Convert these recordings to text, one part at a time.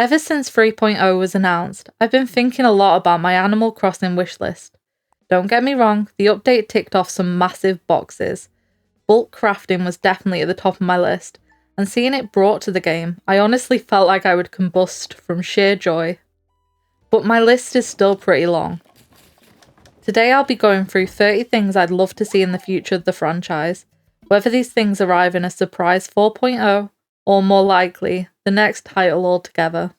Ever since 3.0 was announced, I've been thinking a lot about my Animal Crossing wishlist. Don't get me wrong, the update ticked off some massive boxes. Bulk crafting was definitely at the top of my list, and seeing it brought to the game, I honestly felt like I would combust from sheer joy. But my list is still pretty long. Today I'll be going through 30 things I'd love to see in the future of the franchise, whether these things arrive in a surprise 4.0, or more likely, the next title altogether.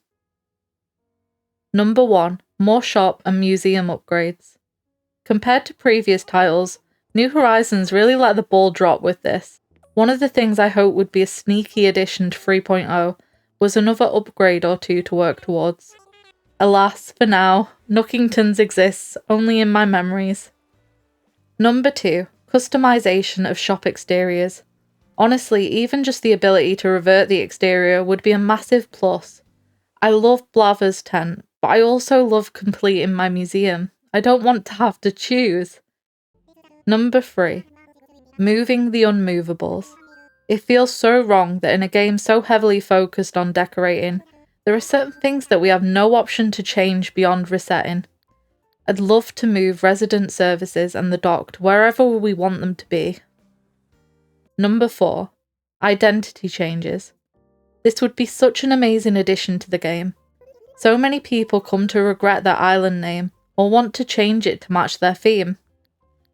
Number 1. More shop and museum upgrades. Compared to previous titles, New Horizons really let the ball drop with this. One of the things I hope would be a sneaky addition to 3.0 was another upgrade or two to work towards. Alas, for now, Nookingtons exists only in my memories. Number 2. Customization of shop exteriors. Honestly, even just the ability to revert the exterior would be a massive plus. I love Blaver's tent, but I also love completing my museum. I don't want to have to choose. Number 3. Moving the unmovables. It feels so wrong that in a game so heavily focused on decorating, there are certain things that we have no option to change beyond resetting. I'd love to move resident services and the dock to wherever we want them to be. Number 4. Identity changes. This would be such an amazing addition to the game. So many people come to regret their island name, or want to change it to match their theme.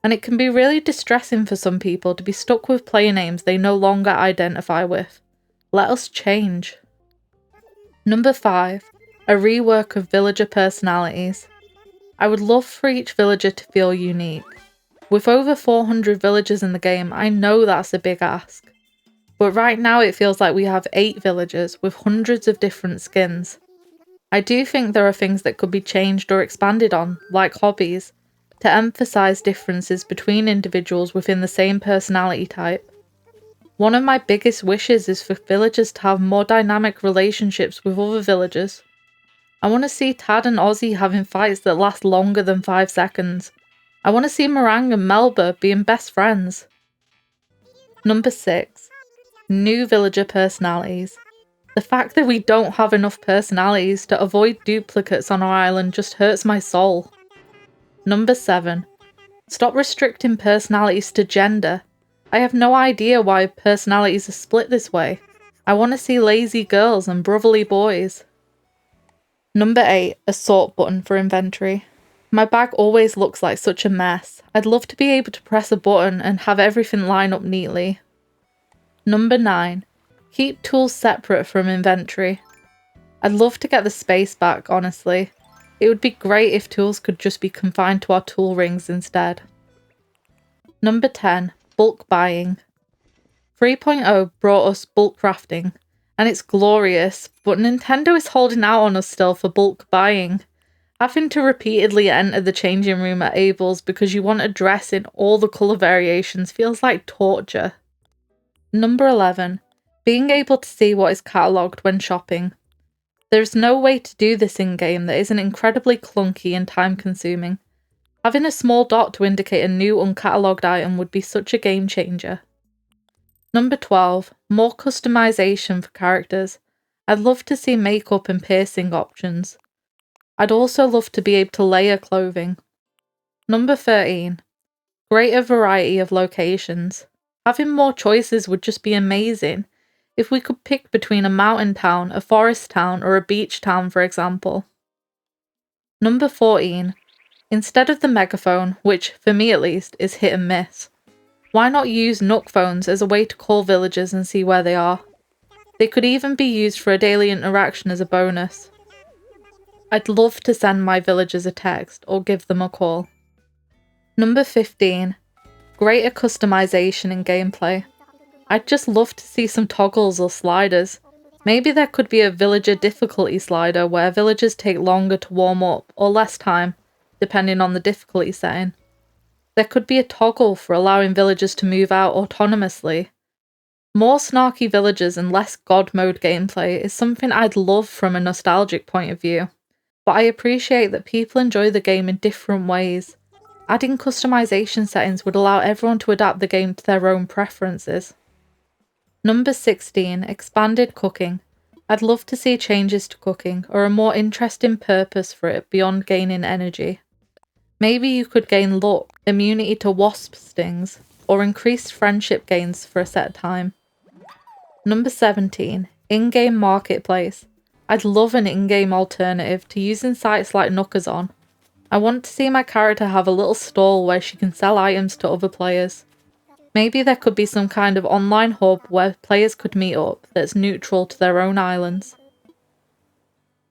And it can be really distressing for some people to be stuck with player names they no longer identify with. Let us change. Number 5. A rework of villager personalities. I would love for each villager to feel unique. With over 400 villagers in the game, I know that's a big ask. But right now it feels like we have 8 villagers with hundreds of different skins. I do think there are things that could be changed or expanded on, like hobbies, to emphasise differences between individuals within the same personality type. One of my biggest wishes is for villagers to have more dynamic relationships with other villagers. I want to see Tad and Ozzy having fights that last longer than 5 seconds. I want to see Meringue and Melba being best friends. Number 6. New villager personalities. The fact that we don't have enough personalities to avoid duplicates on our island just hurts my soul. Number 7. Stop restricting personalities to gender. I have no idea why personalities are split this way. I want to see lazy girls and brotherly boys. Number 8. A sort button for inventory. My bag always looks like such a mess. I'd love to be able to press a button and have everything line up neatly. Number 9. Keep tools separate from inventory. I'd love to get the space back, honestly. It would be great if tools could just be confined to our tool rings instead. Number 10. Bulk buying. 3.0 brought us bulk crafting, and it's glorious, but Nintendo is holding out on us still for bulk buying. Having to repeatedly enter the changing room at Abel's because you want a dress in all the colour variations feels like torture. Number 11. Being able to see what is catalogued when shopping. There is no way to do this in-game that isn't incredibly clunky and time-consuming. Having a small dot to indicate a new uncatalogued item would be such a game changer. Number 12. More customization for characters. I'd love to see makeup and piercing options. I'd also love to be able to layer clothing. Number 13. Greater variety of locations. Having more choices would just be amazing. If we could pick between a mountain town, a forest town, or a beach town, for example. Number 14. Instead of the megaphone, which, for me at least, is hit and miss, why not use Nook phones as a way to call villagers and see where they are? They could even be used for a daily interaction as a bonus. I'd love to send my villagers a text or give them a call. Number 15. Greater customization in gameplay. I'd just love to see some toggles or sliders. Maybe there could be a villager difficulty slider where villagers take longer to warm up or less time, depending on the difficulty setting. There could be a toggle for allowing villagers to move out autonomously. More snarky villagers and less god mode gameplay is something I'd love from a nostalgic point of view, but I appreciate that people enjoy the game in different ways. Adding customization settings would allow everyone to adapt the game to their own preferences. Number 16. Expanded cooking. I'd love to see changes to cooking, or a more interesting purpose for it beyond gaining energy. Maybe you could gain luck, immunity to wasp stings, or increased friendship gains for a set time. Number 17. In-game marketplace. I'd love an in-game alternative to using sites like Knookers on. I want to see my character have a little stall where she can sell items to other players. Maybe there could be some kind of online hub where players could meet up that's neutral to their own islands.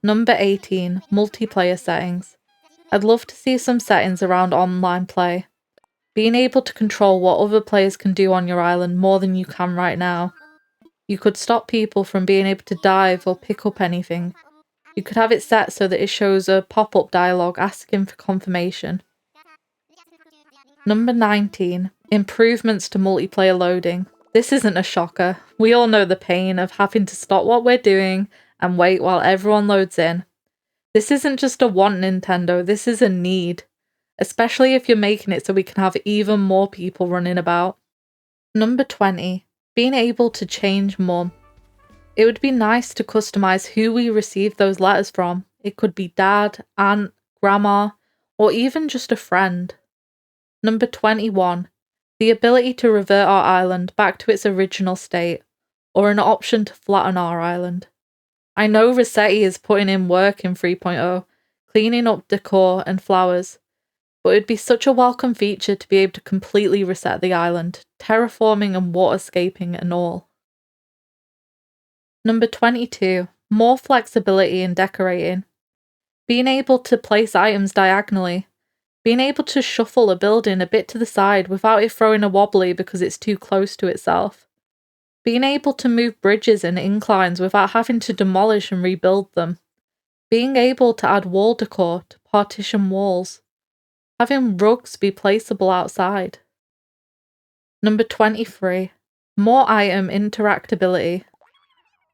Number 18. Multiplayer settings. I'd love to see some settings around online play. Being able to control what other players can do on your island more than you can right now. You could stop people from being able to dive or pick up anything. You could have it set so that it shows a pop-up dialogue asking for confirmation. Number 19. Improvements to multiplayer loading. This isn't a shocker. We all know the pain of having to stop what we're doing and wait while everyone loads in. This isn't just a want, Nintendo, this is a need. Especially if you're making it so we can have even more people running about. Number 20. Being able to change mum. It would be nice to customize who we receive those letters from. It could be dad, aunt, grandma, or even just a friend. Number 21. The ability to revert our island back to its original state, or an option to flatten our island. I know Rossetti is putting in work in 3.0, cleaning up decor and flowers, but it'd be such a welcome feature to be able to completely reset the island, terraforming and waterscaping and all. Number 22. More flexibility in decorating. Being able to place items diagonally. Being able to shuffle a building a bit to the side without it throwing a wobbly because it's too close to itself. Being able to move bridges and inclines without having to demolish and rebuild them. Being able to add wall decor to partition walls. Having rugs be placeable outside. Number 23. More item interactability.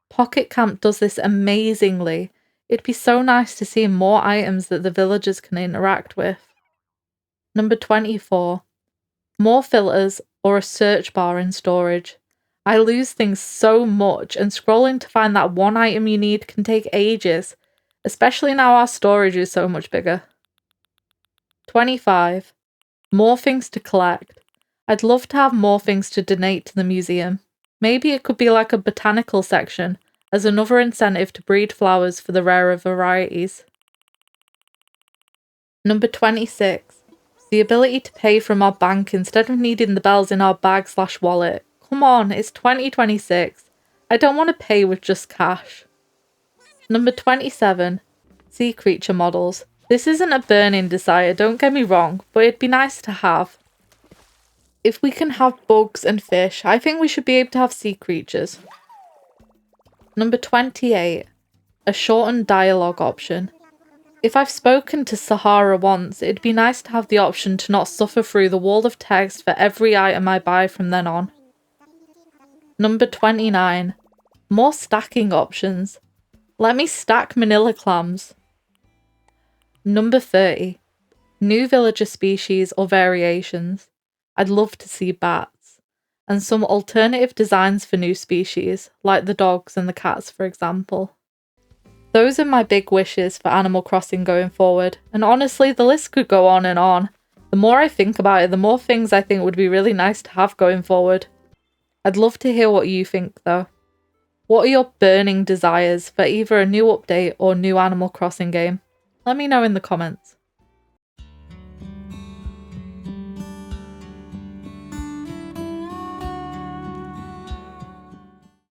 Pocket Camp does this amazingly. It'd be so nice to see more items that the villagers can interact with. Number 24. More filters or a search bar in storage. I lose things so much, and scrolling to find that one item you need can take ages, especially now our storage is so much bigger. 25. More things to collect. I'd love to have more things to donate to the museum. Maybe it could be like a botanical section, as another incentive to breed flowers for the rarer varieties. Number 26. The ability to pay from our bank instead of needing the bells in our bag/wallet. Come on, it's 2026. I don't want to pay with just cash. Number 27. Sea creature models. This isn't a burning desire, don't get me wrong, but it'd be nice to have. If we can have bugs and fish, I think we should be able to have sea creatures. Number 28. A shortened dialogue option. If I've spoken to Sahara once, it'd be nice to have the option to not suffer through the wall of text for every item I buy from then on. Number 29. More stacking options. Let me stack manila clams. Number 30. New villager species or variations. I'd love to see bats. And some alternative designs for new species, like the dogs and the cats for example. Those are my big wishes for Animal Crossing going forward, and honestly the list could go on and on. The more I think about it, the more things I think would be really nice to have going forward. I'd love to hear what you think though. What are your burning desires for either a new update or new Animal Crossing game? Let me know in the comments.